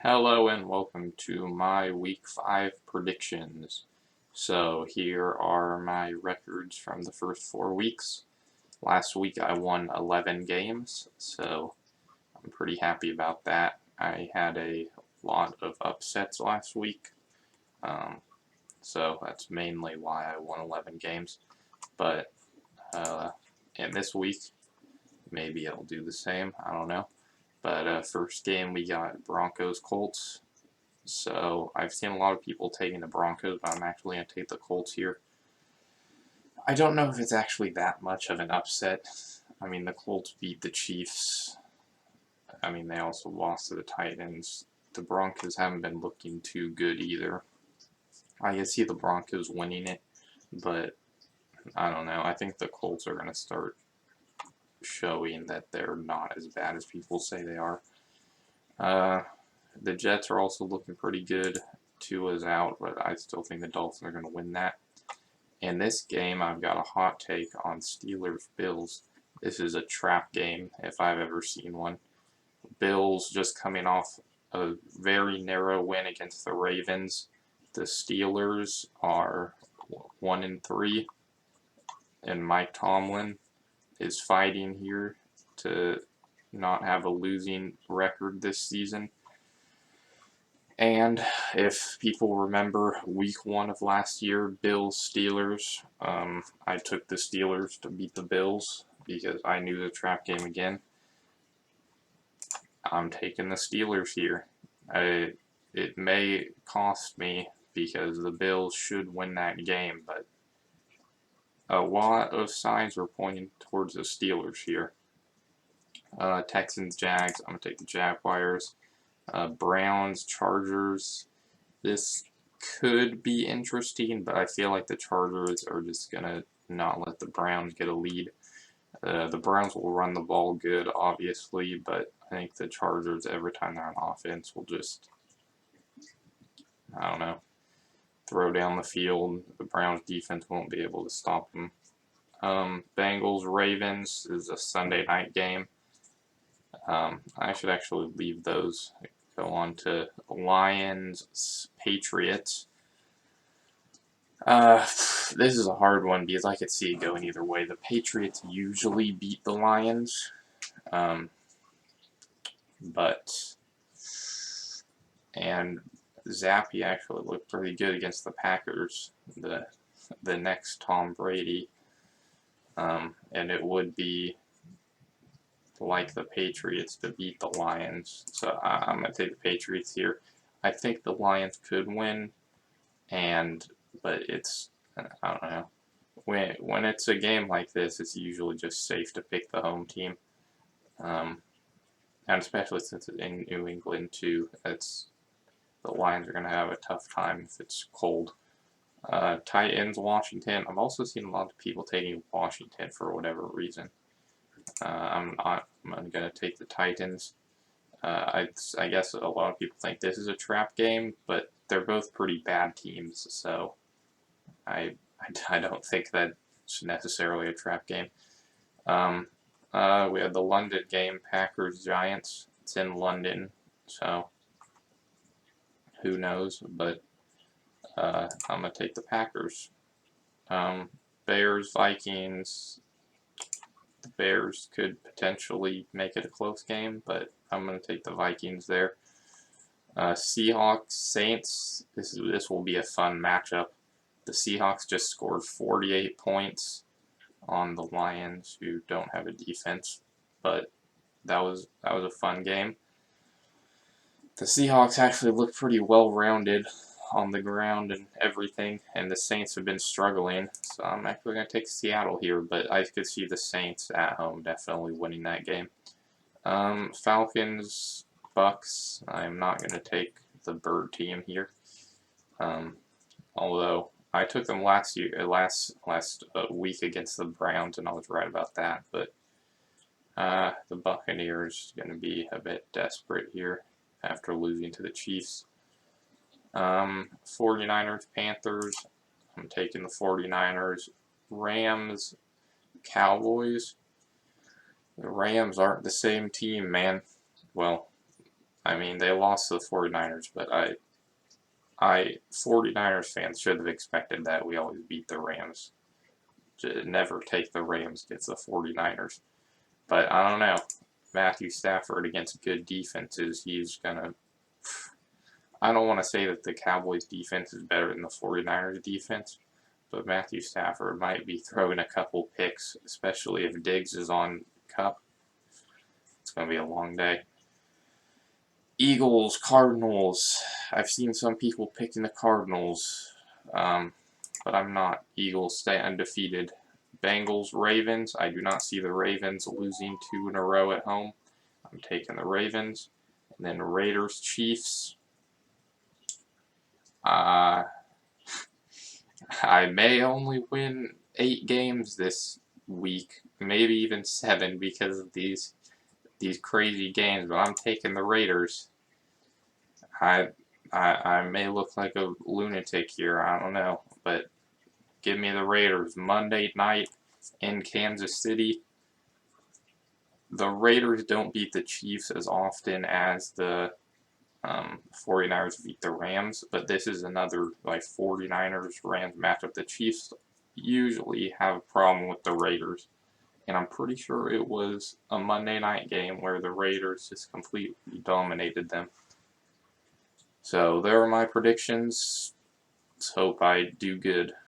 Hello and welcome to my Week 5 predictions. So here are my records from the first 4 weeks. Last week I won 11 games, so I'm pretty happy about that. I had a lot of upsets last week, so that's mainly why I won 11 games. But in this week, maybe I'll do the same, I don't know. But first game we got Broncos Colts. So I've seen a lot of people taking the Broncos, but I'm actually going to take the Colts here. I don't know if it's actually that much of an upset. I mean, the Colts beat the Chiefs. I mean, they also lost to the Titans. The Broncos haven't been looking too good either. I can see the Broncos winning it, but I don't know. I think the Colts are going to start showing that they're not as bad as people say they are. The Jets are also looking pretty good. Tua's out, but I still think the Dolphins are going to win that. In this game, I've got a hot take on Steelers-Bills. This is a trap game, if I've ever seen one. Bills just coming off a very narrow win against the Ravens. The Steelers are 1-3, and Mike Tomlin is fighting here to not have a losing record this season. And if people remember week 1 of last year, Bills-Steelers, I took the Steelers to beat the Bills because I knew the trap game again. I'm taking the Steelers here. It may cost me because the Bills should win that game, but a lot of signs are pointing towards the Steelers here. Texans-Jags, I'm going to take the Jaguars. Browns, Chargers. This could be interesting, but I feel like the Chargers are just going to not let the Browns get a lead. The Browns will run the ball good, obviously, but I think the Chargers, every time they're on offense, will just, I don't know, throw down the field. The Browns defense won't be able to stop them. Bengals, Ravens is a Sunday night game. I should actually leave those. Go on to Lions, Patriots. This is a hard one because I could see it going either way. The Patriots usually beat the Lions, and Zappy actually looked pretty good against the Packers, the next Tom Brady, and it would be like the Patriots to beat the Lions. So I'm going to take the Patriots here. I think the Lions could win, but it's, I don't know. When it's a game like this, it's usually just safe to pick the home team. And especially since it's in New England too, the Lions are going to have a tough time if it's cold. Titans, Washington. I've also seen a lot of people taking Washington for whatever reason. I'm going to take the Titans. I guess a lot of people think this is a trap game, but they're both pretty bad teams, so I don't think that's necessarily a trap game. We had the London game, Packers-Giants. It's in London, so who knows, but I'm going to take the Packers. Bears-Vikings. The Bears could potentially make it a close game, but I'm going to take the Vikings there. Seahawks, Saints. This will be a fun matchup. The Seahawks just scored 48 points on the Lions, who don't have a defense, but that was a fun game. The Seahawks actually look pretty well-rounded on the ground and everything, and the Saints have been struggling, so I'm actually going to take Seattle here, but I could see the Saints at home definitely winning that game. Falcons, Bucks. I'm not going to take the Bird team here, although I took them last week against the Browns, and I was right about that, but the Buccaneers going to be a bit desperate here after losing to the Chiefs. 49ers, Panthers. I'm taking the 49ers. Rams, Cowboys. The Rams aren't the same team, man. Well, I mean, they lost to the 49ers, but 49ers fans should have expected that. We always beat the Rams. Never take the Rams against the 49ers. But I don't know. Matthew Stafford against good defenses, he's going to... I don't want to say that the Cowboys' defense is better than the 49ers' defense, but Matthew Stafford might be throwing a couple picks, especially if Diggs is on Cup. It's going to be a long day. Eagles, Cardinals. I've seen some people picking the Cardinals, but I'm not. Eagles stay undefeated. Bengals, Ravens. I do not see the Ravens losing 2 in a row at home. I'm taking the Ravens. And then Raiders, Chiefs. I may only win 8 games this week, maybe even 7 because of these crazy games, but I'm taking the Raiders. I may look like a lunatic here, I don't know, but give me the Raiders. Monday night in Kansas City. The Raiders don't beat the Chiefs as often as the 49ers beat the Rams, but this is another like 49ers-Rams matchup. The Chiefs usually have a problem with the Raiders, and I'm pretty sure it was a Monday night game where the Raiders just completely dominated them. So there are my predictions. Let's hope I do good.